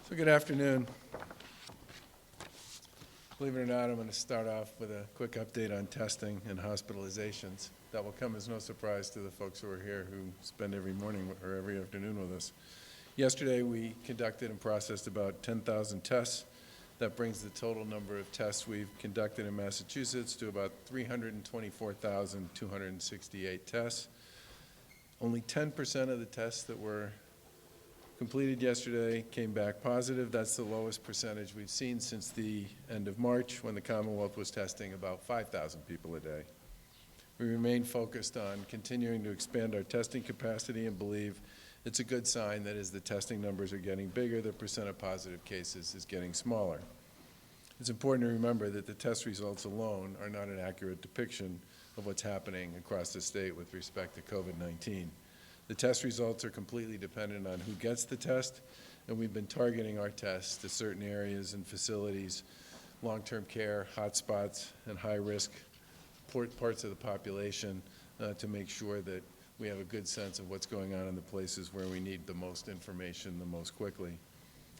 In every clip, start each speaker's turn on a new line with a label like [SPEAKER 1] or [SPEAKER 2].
[SPEAKER 1] So good afternoon. Believe it or not, I'm going to start off with a quick update on testing and hospitalizations. That will come as no surprise to the folks who are here who spend every morning or every afternoon with us. Yesterday, we conducted and processed about 10,000 tests. That brings the total number of tests we've conducted in Massachusetts to about 324,268 tests. Only 10% of the tests that were completed yesterday came back positive. That's the lowest percentage we've seen since the end of March, when the Commonwealth was testing about 5,000 people a day. We remain focused on continuing to expand our testing capacity and believe it's a good sign that as the testing numbers are getting bigger, the percent of positive cases is getting smaller. It's important to remember that the test results alone are not an accurate depiction of what's happening across the state with respect to COVID-19. The test results are completely dependent on who gets the test, and we've been targeting our tests to certain areas and facilities, long-term care, hotspots, and high-risk parts of the population to make sure that we have a good sense of what's going on in the places where we need the most information the most quickly.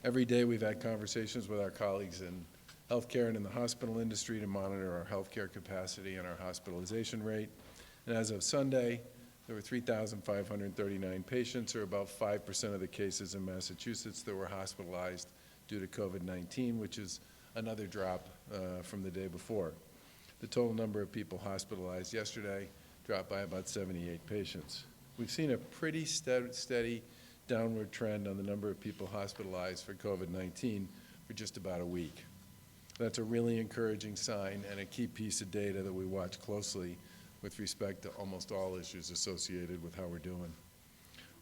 [SPEAKER 1] Every day we've had conversations with our colleagues in healthcare and in the hospital industry to monitor our healthcare capacity and our hospitalization rate. And as of Sunday, there were 3,539 patients, or about 5% of the cases in Massachusetts that were hospitalized due to COVID-19, which is another drop from the day before. The total number of people hospitalized yesterday dropped by about 78 patients. We've seen a pretty steady downward trend on the number of people hospitalized for COVID-19 for just about a week. That's a really encouraging sign and a key piece of data that we watch closely with respect to almost all issues associated with how we're doing.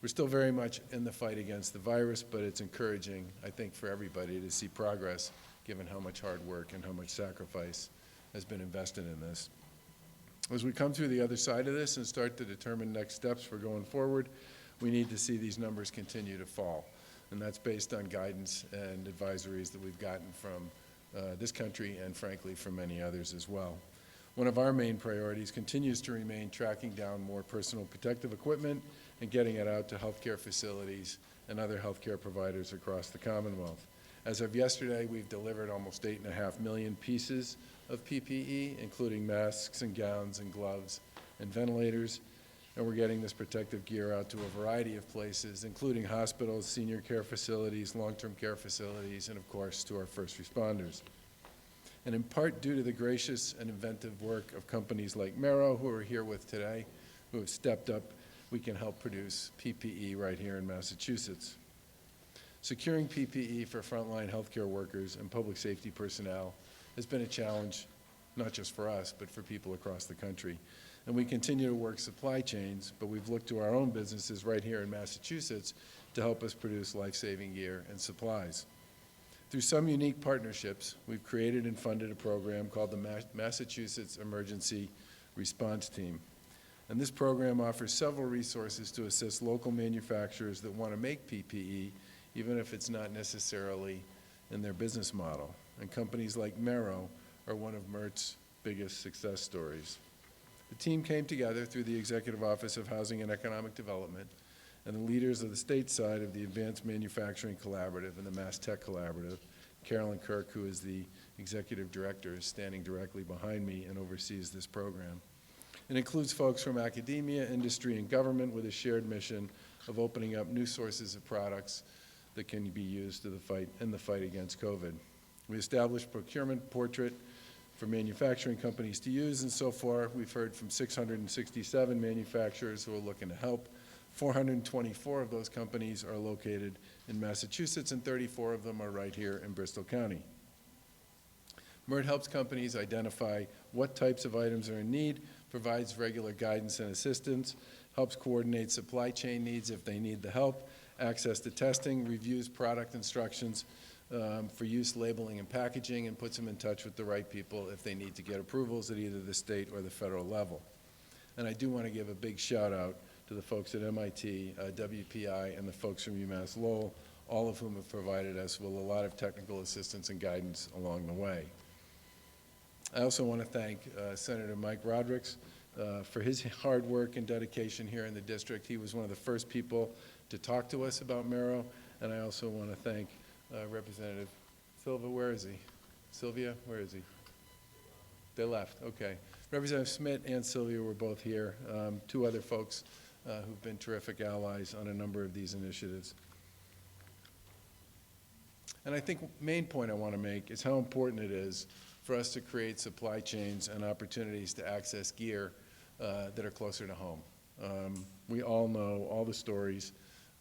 [SPEAKER 1] We're still very much in the fight against the virus, but it's encouraging, I think, for everybody to see progress given how much hard work and how much sacrifice has been invested in this. As we come through the other side of this and start to determine next steps for going forward, we need to see these numbers continue to fall. And that's based on guidance and advisories that we've gotten from this country and, frankly, from many others as well. One of our main priorities continues to remain tracking down more personal protective equipment and getting it out to healthcare facilities and other healthcare providers across the Commonwealth. As of yesterday, we've delivered almost 8.5 million pieces of PPE, including masks and gowns and gloves and ventilators, and we're getting this protective gear out to a variety of places, including hospitals, senior care facilities, long-term care facilities, and of course to our first responders. And in part due to the gracious and inventive work of companies like Merrow, who are here with today, who have stepped up, we can help produce PPE right here in Massachusetts. Securing PPE for frontline healthcare workers and public safety personnel has been a challenge, not just for us, but for people across the country. And we continue to work supply chains, but we've looked to our own businesses right here in Massachusetts to help us produce life-saving gear and supplies. Through some unique partnerships, we've created and funded a program called the Massachusetts Emergency Response Team. And this program offers several resources to assist local manufacturers that want to make PPE, even if it's not necessarily in their business model. And companies like Merrow are one of Mert's biggest success stories. The team came together through the Executive Office of Housing and Economic Development and the leaders of the state side of the Advanced Manufacturing Collaborative and the Mass Tech Collaborative. Carolyn Kirk, who is the executive director, is standing directly behind me and oversees this program. It includes folks from academia, industry, and government with a shared mission of opening up new sources of products that can be used in the fight against COVID. We established procurement portrait for manufacturing companies to use, and so far we've heard from 667 manufacturers who are looking to help. 424 of those companies are located in Massachusetts, and 34 of them are right here in Bristol County. MERT helps companies identify what types of items are in need, provides regular guidance and assistance, helps coordinate supply chain needs if they need the help, access to testing, reviews product instructions for use, labeling, and packaging, and puts them in touch with the right people if they need to get approvals at either the state or the federal level. And I do want to give a big shout out to the folks at MIT, WPI, and the folks from UMass Lowell, all of whom have provided us with a lot of technical assistance and guidance along the way. I also want to thank Senator Mike Rodrigues for his hard work and dedication here in the district. He was one of the first people to talk to us about Merrow, and I also want to thank Representative Silva, where is he? Sylvia, where is he? They left, okay. Representative Smith and Sylvia were both here. Two other folks who've been terrific allies on a number of these initiatives. And I think the main point I want to make is how important it is for us to create supply chains and opportunities to access gear that are closer to home. We all know all the stories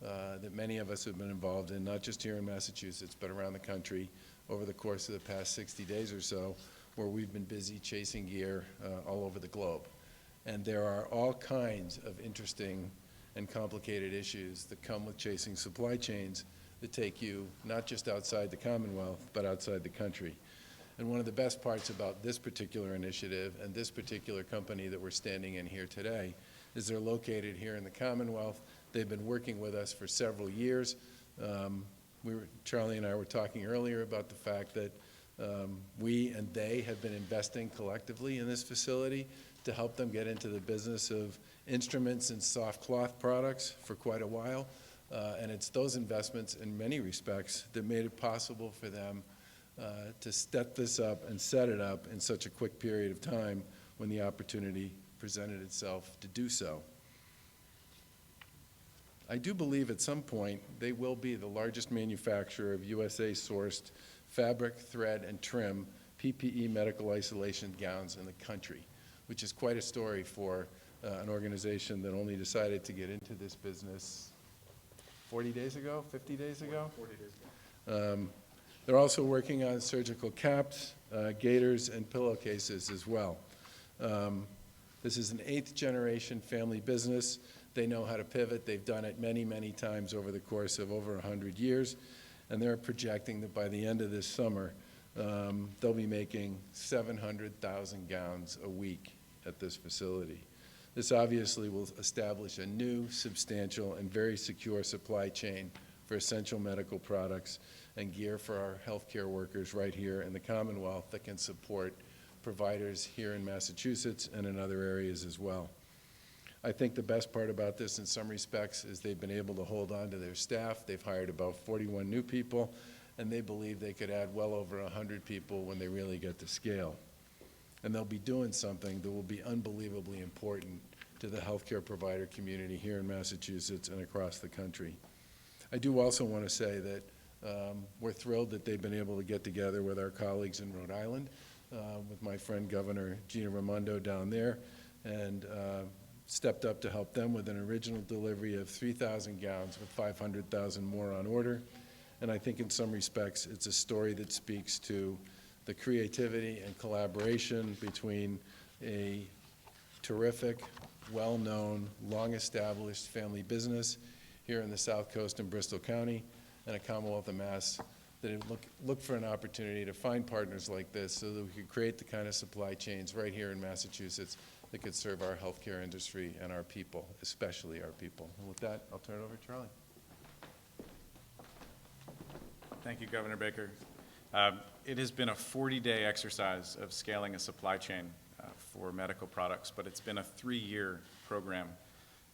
[SPEAKER 1] that many of us have been involved in, not just here in Massachusetts, but around the country over the course of the past 60 days or so, where we've been busy chasing gear all over the globe. And there are all kinds of interesting and complicated issues that come with chasing supply chains that take you not just outside the Commonwealth, but outside the country. And one of the best parts about this particular initiative and this particular company that we're standing in here today is they're located here in the Commonwealth. They've been working with us for several years. Charlie and I were talking earlier about the fact that we and they have been investing collectively in this facility to help them get into the business of instruments and soft cloth products for quite a while. And it's those investments in many respects that made it possible for them to step this up and set it up in such a quick period of time when the opportunity presented itself to do so. I do believe at some point they will be the largest manufacturer of USA-sourced fabric, thread, and trim PPE medical isolation gowns in the country, which is quite a story for an organization that only decided to get into this business 40 days ago, 50 days ago? 40 days ago. They're also working on surgical caps, gaiters, and pillowcases as well. This is an 8th-generation family business. They know how to pivot. They've done it many, many times over the course of over 100 years, and they're projecting that by the end of this summer, they'll be making 700,000 gowns a week at this facility. This obviously will establish a new, substantial, and very secure supply chain for essential medical products and gear for our healthcare workers right here in the Commonwealth that can support providers here in Massachusetts and in other areas as well. I think the best part about this in some respects is they've been able to hold on to their staff. They've hired about 41 new people, and they believe they could add well over 100 people when they really get to scale. And they'll be doing something that will be unbelievably important to the healthcare provider community here in Massachusetts and across the country. I do also want to say that we're thrilled that they've been able to get together with our colleagues in Rhode Island, with my friend Governor Gina Raimondo down there, and stepped up to help them with an original delivery of 3,000 gowns with 500,000 more on order. And I think in some respects it's a story that speaks to the creativity and collaboration between a terrific, well-known, long-established family business here in the South Coast in Bristol County and a Commonwealth of Mass that look for an opportunity to find partners like this so that we could create the kind of supply chains right here in Massachusetts that could serve our healthcare industry and our people, especially our people. And with that, I'll turn it over to Charlie.
[SPEAKER 2] Thank you, Governor Baker. It has been a 40-day exercise of scaling a supply chain for medical products, but it's been a 3-year program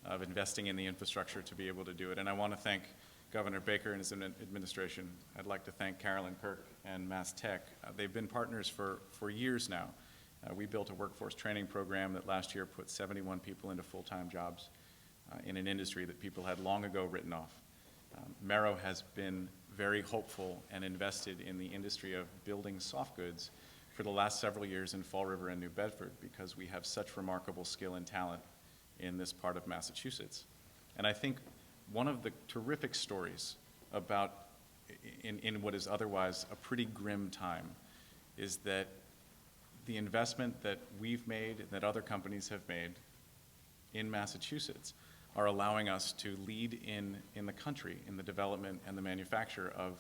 [SPEAKER 2] of investing in the infrastructure to be able to do it. And I want to thank Governor Baker and his administration. I'd like to thank Carolyn Kirk and Mass Tech. They've been partners for years now. We built a workforce training program that last year put 71 people into full-time jobs in an industry that people had long ago written off. Merrow has been very hopeful and invested in the industry of building soft goods for the last several years in Fall River and New Bedford because we have such remarkable skill and talent in this part of Massachusetts. And I think one of the terrific stories about in what is otherwise a pretty grim time is that the investment that we've made and that other companies have made in Massachusetts are allowing us to lead in the country in the development and the manufacture of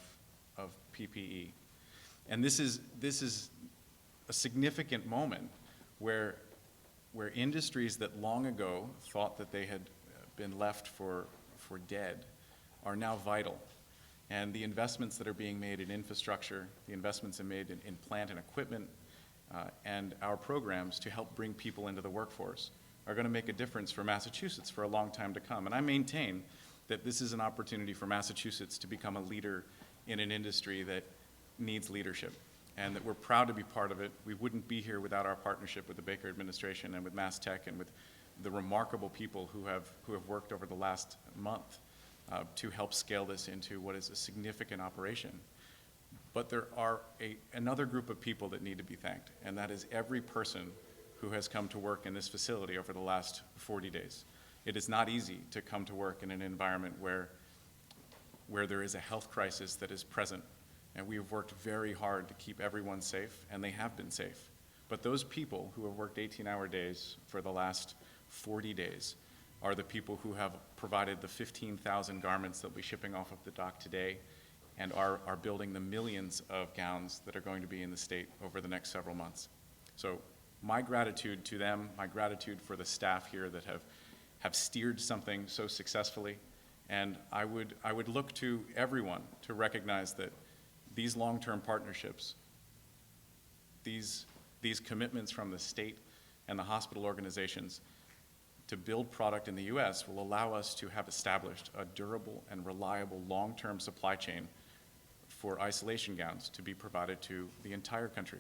[SPEAKER 2] PPE. And this is a significant moment where industries that long ago thought that they had been left for dead are now vital. And the investments that are being made in infrastructure, the investments are made in plant and equipment, and our programs to help bring people into the workforce are going to make a difference for Massachusetts for a long time to come. And I maintain that this is an opportunity for Massachusetts to become a leader in an industry that needs leadership, and that we're proud to be part of it. We wouldn't be here without our partnership with the Baker administration and with Mass Tech and with the remarkable people who have worked over the last month to help scale this into what is a significant operation. But there are another group of people that need to be thanked, and that is every person who has come to work in this facility over the last 40 days. It is not easy to come to work in an environment where there is a health crisis that is present, and we have worked very hard to keep everyone safe, and they have been safe. But those people who have worked 18-hour days for the last 40 days are the people who have provided the 15,000 garments that will be shipping off of the dock today, and are building the millions of gowns that are going to be in the state over the next several months. So my gratitude to them, my gratitude for the staff here that have steered something so successfully, and I would look to everyone to recognize that these long-term partnerships, these commitments from the state and the hospital organizations to build product in the U.S. will allow us to have established a durable and reliable long-term supply chain for isolation gowns to be provided to the entire country.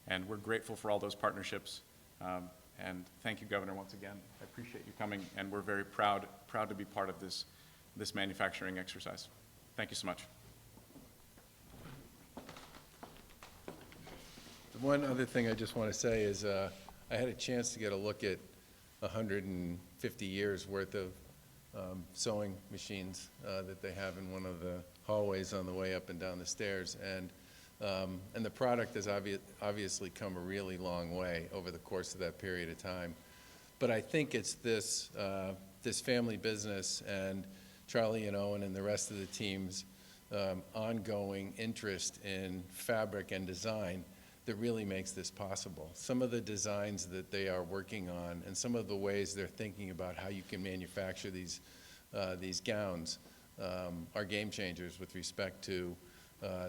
[SPEAKER 2] And we're grateful for all those partnerships. And thank you, Governor, once again. I appreciate you coming, and we're very proud to be part of this manufacturing exercise. Thank you so much.
[SPEAKER 1] The one other thing I just want to say is I had a chance to get a look at 150 years worth of sewing machines that they have in one of the hallways on the way up and down the stairs, and the product has obviously come a really long way over the course of that period of time. But I think it's this family business and Charlie and Owen and the rest of the team's ongoing interest in fabric and design that really makes this possible. Some of the designs that they are working on and some of the ways they're thinking about how you can manufacture these gowns are game changers with respect to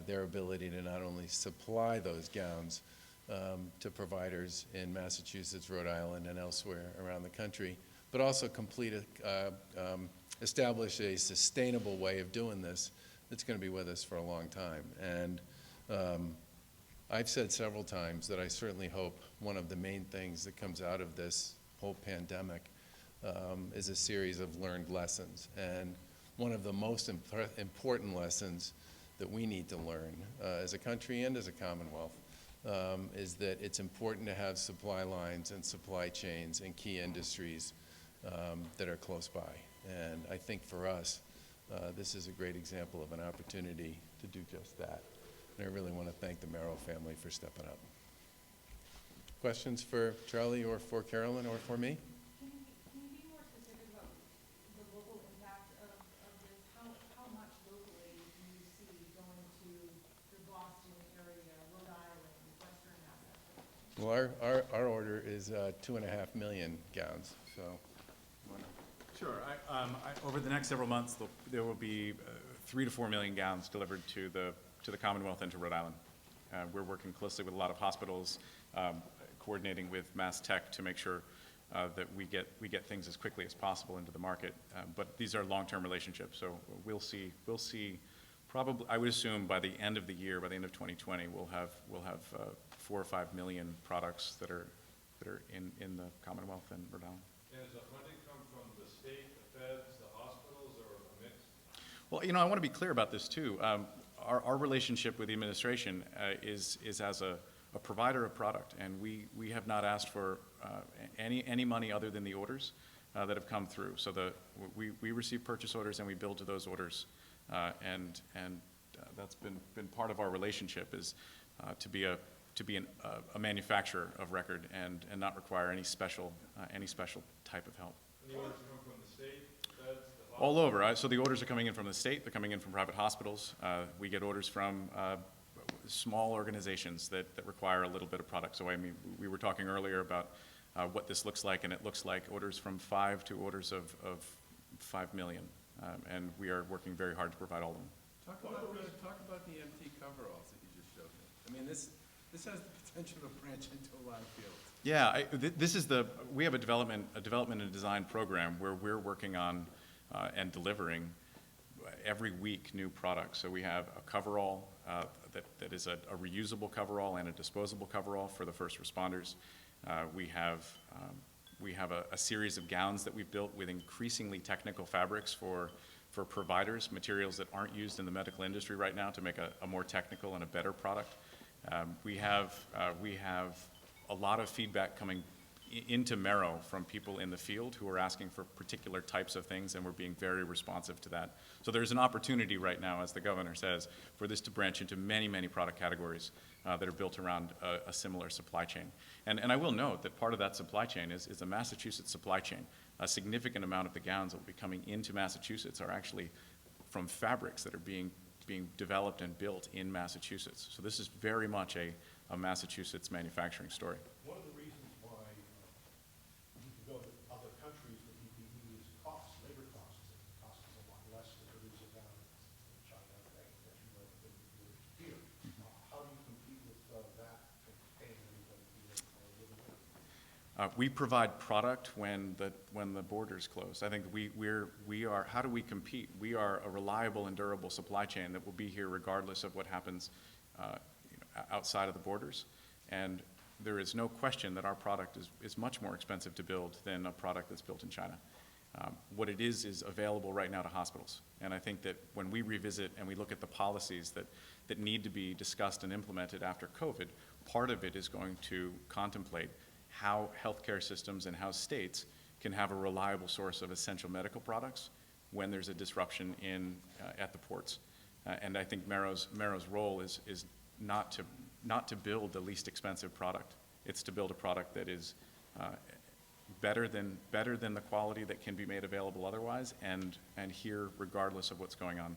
[SPEAKER 1] their ability to not only supply those gowns to providers in Massachusetts, Rhode Island, and elsewhere around the country, but also establish a sustainable way of doing this that's going to be with us for a long time. And I've said several times that I certainly hope one of the main things that comes out of this whole pandemic is a series of learned lessons. And one of the most important lessons that we need to learn as a country and as a Commonwealth is that it's important to have supply lines and supply chains in key industries that are close by. And I think for us, this is a great example of an opportunity to do just that. And I really want to thank the Merrow family for stepping up. Questions for Charlie or for Carolyn or for me?
[SPEAKER 3] Can you be more specific about the local impact of this? How much local aid do you see going to the Boston area, Rhode Island, Western Massachusetts?
[SPEAKER 1] Well, our order is 2.5 million gowns. So,
[SPEAKER 2] Sure. Over the next several months, there will be 3 to 4 million gowns delivered to the Commonwealth and to Rhode Island. We're working closely with a lot of hospitals, coordinating with Mass Tech to make sure that we get things as quickly as possible into the market. But these are long-term relationships, so we'll see. Probably, I would assume by the end of the year, by the end of 2020, we'll have 4 or 5 million products that are in the Commonwealth and Rhode Island.
[SPEAKER 4] And does the funding come from the state, the feds, the hospitals, or a mix?
[SPEAKER 2] Well, I want to be clear about this too. Our relationship with the administration is as a provider of product, and we have not asked for any money other than the orders that have come through. So we receive purchase orders and we build to those orders, and that's been part of our relationship is to be a manufacturer of record and not require any special type of help.
[SPEAKER 4] And the orders come from the state, the feds, the
[SPEAKER 2] All over. So the orders are coming in from the state, they're coming in from private hospitals. We get orders from small organizations that require a little bit of product. So I mean, we were talking earlier about what this looks like, and it looks like orders from 5 to orders of 5 million. And we are working very hard to provide all of them.
[SPEAKER 1] talk about the empty coveralls that you just showed me. I mean, this has the potential to branch into a lot of fields.
[SPEAKER 2] Yeah, we have a development and design program where we're working on and delivering every week new products. So we have a coverall that is a reusable coverall and a disposable coverall for the first responders. We have a series of gowns that we've built with increasingly technical fabrics for providers, materials that aren't used in the medical industry right now to make a more technical and a better product. We have a lot of feedback coming into Merrow from people in the field who are asking for particular types of things, and we're being very responsive to that. So there's an opportunity right now, as the governor says, for this to branch into many, many product categories that are built around a similar supply chain. And I will note that part of that supply chain is a Massachusetts supply chain. A significant amount of the gowns that will be coming into Massachusetts are actually from fabrics that are being developed and built in Massachusetts. So this is very much a Massachusetts manufacturing story.
[SPEAKER 5] One of the reasons why you need to go to other countries for PPE is costs, labor costs. It costs a lot less to produce it down in China, as you know, than here. How do you compete with that and paying everybody for living there?
[SPEAKER 2] We provide product when the borders close. I think we are. How do we compete? We are a reliable and durable supply chain that will be here regardless of what happens outside of the borders. And there is no question that our product is much more expensive to build than a product that's built in China. What it is available right now to hospitals. And I think that when we revisit and we look at the policies that need to be discussed and implemented after COVID, part of it is going to contemplate how healthcare systems and how states can have a reliable source of essential medical products when there's a disruption at the ports. And I think Merrow's role is not to build the least expensive product. It's to build a product that is better than the quality that can be made available otherwise, and here regardless of what's going on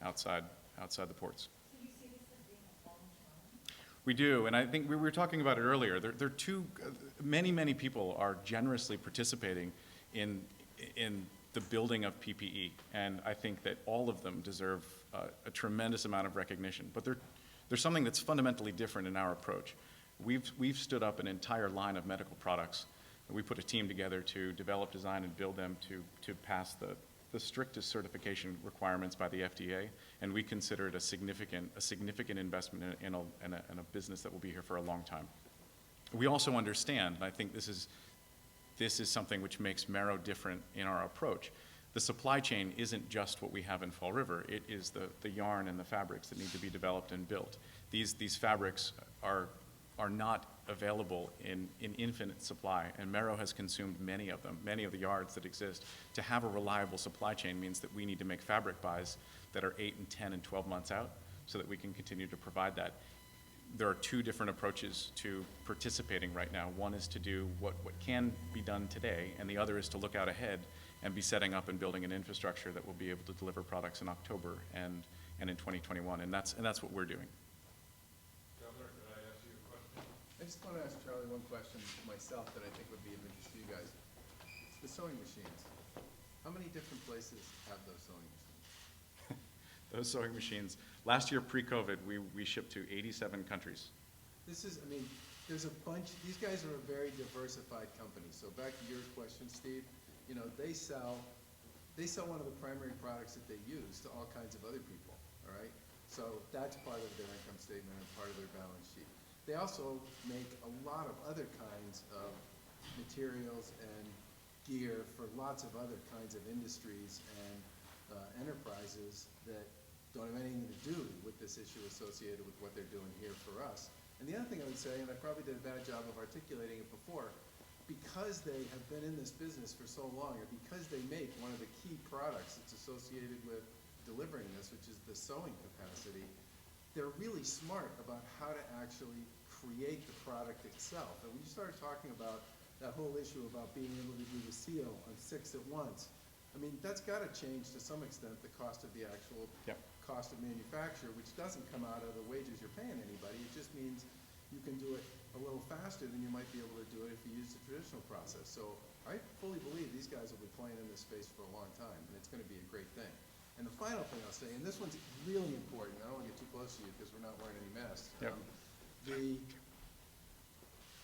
[SPEAKER 2] outside the ports.
[SPEAKER 3] So you see this as being a long-term?
[SPEAKER 2] We do, and I think we were talking about it earlier. There are two. Many people are generously participating in the building of PPE, and I think that all of them deserve a tremendous amount of recognition. But there's something that's fundamentally different in our approach. We've stood up an entire line of medical products. We put a team together to develop, design, and build them to pass the strictest certification requirements by the FDA, and we consider it a significant investment in a business that will be here for a long time. We also understand, and I think this is something which makes Merrow different in our approach. The supply chain isn't just what we have in Fall River. It is the yarn and the fabrics that need to be developed and built. These fabrics are not available in infinite supply, and Merrow has consumed many of them, many of the yards that exist. To have a reliable supply chain means that we need to make fabric buys that are 8 and 10 and 12 months out so that we can continue to provide that. There are two different approaches to participating right now. One is to do what can be done today, and the other is to look out ahead and be setting up and building an infrastructure that will be able to deliver products in October and in 2021, and that's what we're doing.
[SPEAKER 4] Governor, could I ask you a question?
[SPEAKER 1] I just want to ask Charlie one question myself that I think would be of interest to you guys. The sewing machines. How many different places have those sewing machines?
[SPEAKER 2] Those sewing machines, last year pre-COVID, we shipped to 87 countries.
[SPEAKER 1] There's a bunch, these guys are a very diversified company. So back to your question, Steve, they sell one of the primary products that they use to all kinds of other people, all right? So that's part of their income statement and part of their balance sheet. They also make a lot of other kinds of materials and gear for lots of other kinds of industries and enterprises that don't have anything to do with this issue associated with what they're doing here for us. And the other thing I would say, and I probably did a bad job of articulating it before, because they have been in this business for so long, or because they make one of the key products that's associated with delivering this, which is the sewing capacity, they're really smart about how to actually create the product itself. And when you started talking about that whole issue about being able to do the seal on 6 at once, that's got to change to some extent the cost of the actual cost of manufacture, which doesn't come out of the wages you're paying anybody. It just means you can do it a little faster than you might be able to do it if you use the traditional process. So I fully believe these guys will be playing in this space for a long time, and it's going to be a great thing. And the final thing I'll say, and this one's really important, I don't want to get too close to you because we're not wearing any masks.
[SPEAKER 2] Yep.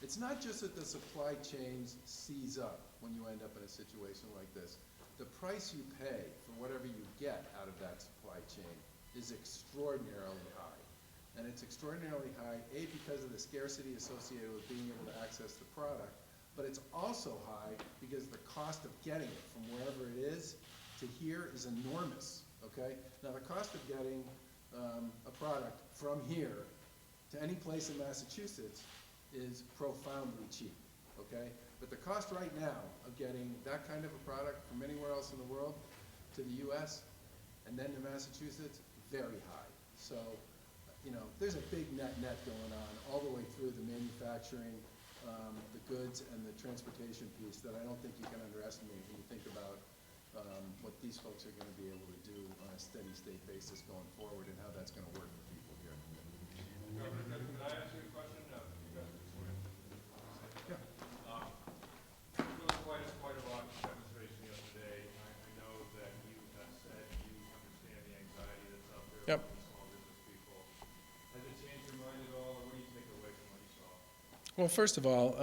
[SPEAKER 1] It's not just that the supply chains seize up when you end up in a situation like this. The price you pay for whatever you get out of that supply is extraordinarily high. And it's extraordinarily high, A, because of the scarcity associated with being able to access the product, but it's also high because the cost of getting it from wherever it is to here is enormous, okay? Now, the cost of getting a product from here to any place in Massachusetts is profoundly cheap, okay? But the cost right now of getting that kind of a product from anywhere else in the world to the US and then to Massachusetts, very high. So, you know, there's a big net going on all the way through the manufacturing, the goods and the transportation piece that I don't think you can underestimate when you think about what these folks are gonna be able to do on a steady state basis going forward and how that's gonna work for people here.
[SPEAKER 4] Governor, can I ask you a question? You guys are sworn in.
[SPEAKER 1] Yeah.
[SPEAKER 4] Really quite a lot of demonstration yesterday. I know that you have said you understand the anxiety that's out there
[SPEAKER 1] Yep.
[SPEAKER 4] among the small business people. Has it changed your mind at all, or what do you take away from what you saw?
[SPEAKER 1] Well, first of all,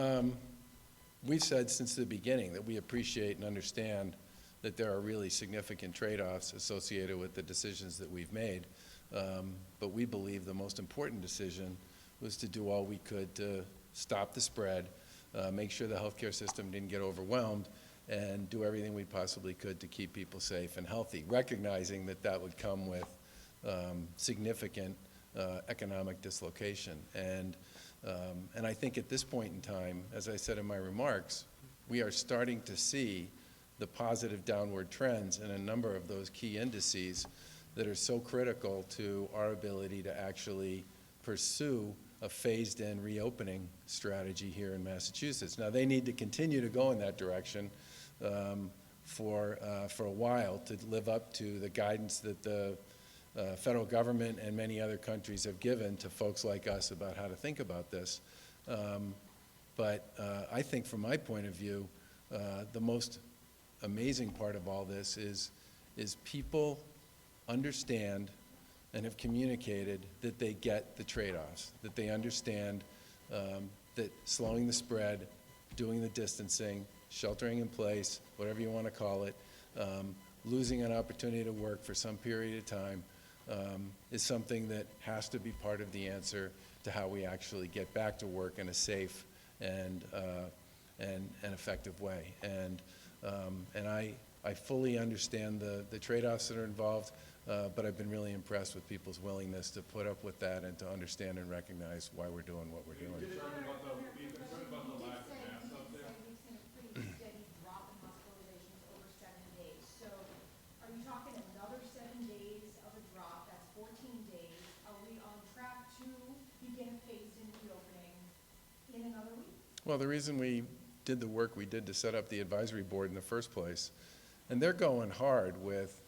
[SPEAKER 1] we've said since the beginning that we appreciate and understand that there are really significant trade-offs associated with the decisions that we've made. But we believe the most important decision was to do all we could to stop the spread, make sure the healthcare system didn't get overwhelmed, and do everything we possibly could to keep people safe and healthy, recognizing that that would come with significant economic dislocation. And I think at this point in time, as I said in my remarks, we are starting to see the positive downward trends in a number of those key indices that are so critical to our ability to actually pursue a phased-in reopening strategy here in Massachusetts. Now, they need to continue to go in that direction for a while to live up to the guidance that the federal government and many other countries have given to folks like us about how to think about this. But I think from my point of view, the most amazing part of all this is people understand and have communicated that they get the trade-offs, that they understand that slowing the spread, doing the distancing, sheltering in place, whatever you want to call it, losing an opportunity to work for some period of time is something that has to be part of the answer to how we actually get back to work in a safe and effective way. And I fully understand the trade-offs that are involved, but I've been really impressed with people's willingness to put up with that and to understand and recognize why we're doing what we're doing.
[SPEAKER 4] Are you concerned about the lack of masks out there?
[SPEAKER 3] We've seen a pretty steady drop in hospitalizations over 7 days. So are you talking another 7 days of a drop? That's 14 days. Are we on track to begin a phased-in reopening in another week?
[SPEAKER 1] Well, the reason we did the work we did to set up the advisory board in the first place, and they're going hard with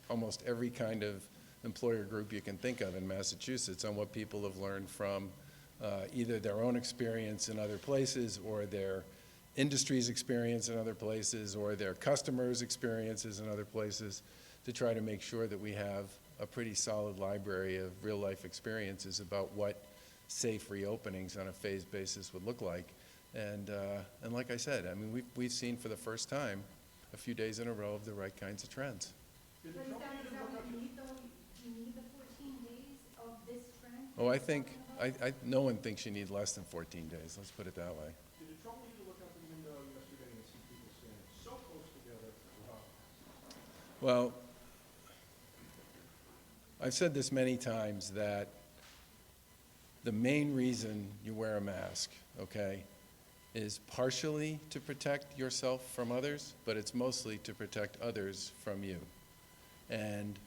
[SPEAKER 1] almost every kind of employer group you can think of in Massachusetts on what people have learned from either their own experience in other places or their industry's experience in other places or their customers' experiences in other places to try to make sure that we have a pretty solid library of real-life experiences about what safe reopenings on a phased basis would look like. And like I said, I mean, we've seen for the first time a few days in a row of the right kinds of trends.
[SPEAKER 3] But is that what you need, though? Do you need the 14 days of this trend?
[SPEAKER 1] Oh, I think, no one thinks you need less than 14 days, let's put it that way.
[SPEAKER 5] Did it trouble you to look out the window yesterday and see people standing so close together without masks?
[SPEAKER 1] Well, I've said this many times that the main reason you wear a mask, okay, is partially to protect yourself from others, but it's mostly to protect others from you. And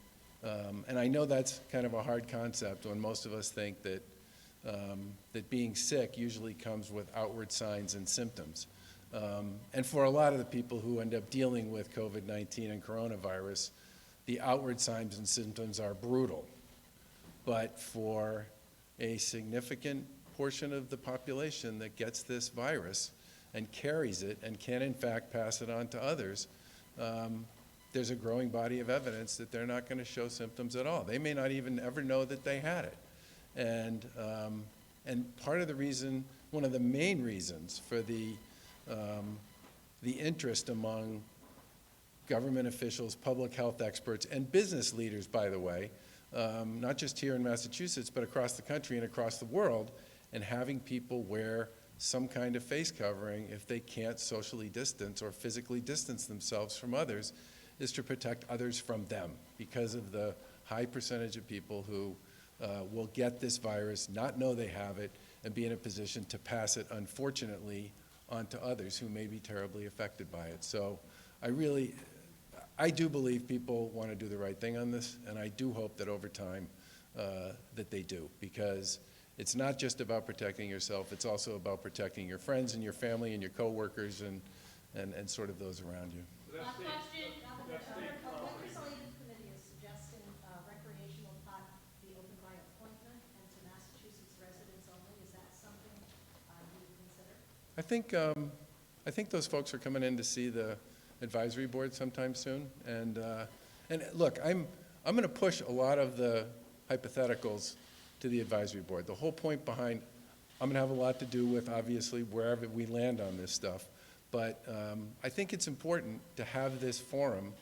[SPEAKER 1] I know that's kind of a hard concept when most of us think that that being sick usually comes with outward signs and symptoms. And for a lot of the people who end up dealing with COVID-19 and coronavirus, the outward signs and symptoms are brutal. But for a significant portion of the population that gets this virus and carries it and can in fact pass it on to others, there's a growing body of evidence that they're not going to show symptoms at all. They may not even ever know that they had it. And part of the reason, one of the main reasons for the interest among government officials, public health experts, and business leaders, by the way, not just here in Massachusetts, but across the country and across the world, and having people wear some kind of face covering if they can't socially distance or physically distance themselves from others, is to protect others from them because of the high percentage of people who will get this virus, not know they have it, and be in a position to pass it, unfortunately, onto others who may be terribly affected by it. So I do believe people want to do the right thing on this, and I do hope that over time that they do, because it's not just about protecting yourself, it's also about protecting your friends and your family and your coworkers and sort of those around you.
[SPEAKER 3] Last question.
[SPEAKER 6] A legislative committee is suggesting recreational pot be open by appointment and to Massachusetts residents only. Is that something you would consider?
[SPEAKER 1] I think those folks are coming in to see the advisory board sometime soon. And look, I'm going to push a lot of the hypotheticals to the advisory board. The whole point behind, I'm going to have a lot to do with, obviously, wherever we land on this stuff. But I think it's important to have this forum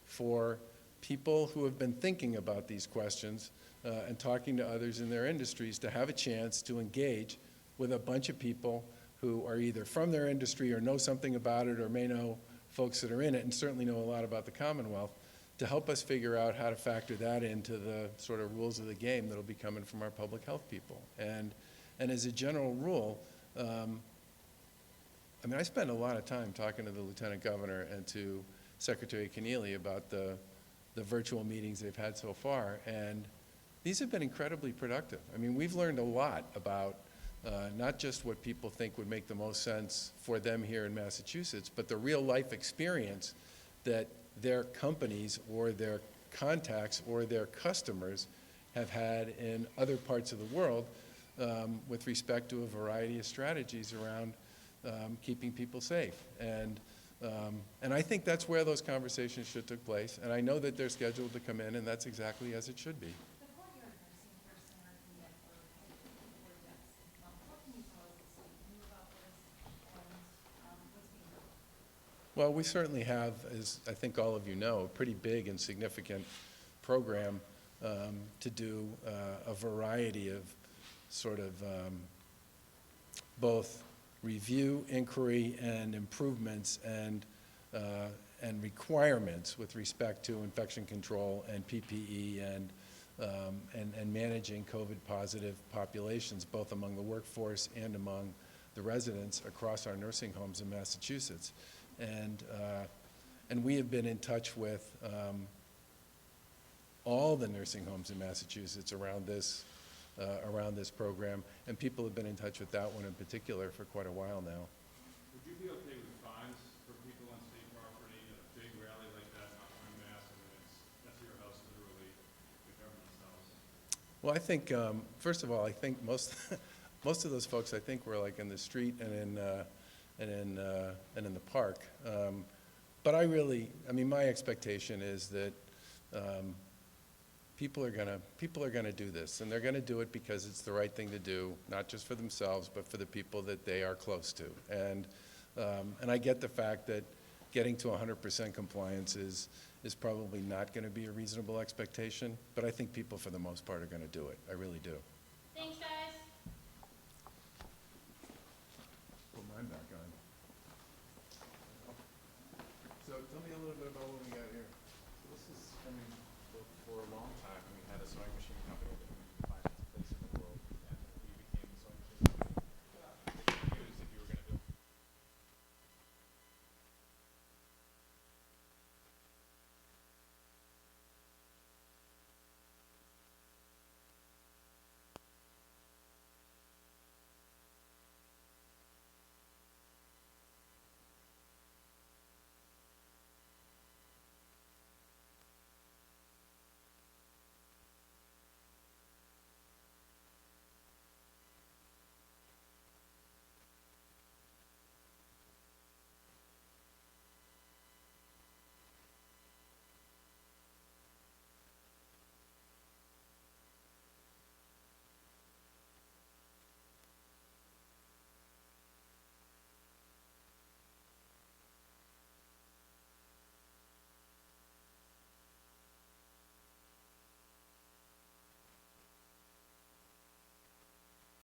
[SPEAKER 1] for people who have been thinking about these questions and talking to others in their industries to have a chance to engage with a bunch of people who are either from their industry or know something about it or may know folks that are in it and certainly know a lot about the Commonwealth, to help us figure out how to factor that into the sort of rules of the game that'll be coming from our public health people. And as a general rule, I mean, I spend a lot of time talking to the Lieutenant Governor and to Secretary Keneally about the virtual meetings they've had so far, and these have been incredibly productive. I mean, we've learned a lot about not just what people think would make the most sense for them here in Massachusetts, but the real life experience that their companies or their contacts or their customers have had in other parts of the world with respect to a variety of strategies around keeping people safe. And I think that's where those conversations should take place. And I know that they're scheduled to come in, and that's exactly as it should be.
[SPEAKER 3] The courtyard nursing personnel can get for deaths. What can you tell us this evening about this and what's being done?
[SPEAKER 1] Well, we certainly have, as I think all of you know, a pretty big and significant program to do a variety of sort of both review, inquiry, and improvements and requirements with respect to infection control and PPE and managing COVID-positive populations, both among the workforce and among the residents across our nursing homes in Massachusetts. And we have been in touch with all the nursing homes in Massachusetts around this program, and people have been in touch with that one in particular for quite a while now.
[SPEAKER 4] Would you be okay with fines for people on state property at a big rally like that, not wearing masks, and that's your house literally, the government's house?
[SPEAKER 1] Well, I think, first of all, I think most of those folks, I think, were like in the street and in the park. But I mean, my expectation is that people are gonna do this, and they're gonna do it because it's the right thing to do, not just for themselves, but for the people that they are close to. And I get the fact that getting to 100% compliance is probably not gonna be a reasonable expectation, but I think people, for the most part, are gonna do it. I really do.
[SPEAKER 3] Thanks, guys.
[SPEAKER 1] Put mine back on. So tell me a little bit about what we got here.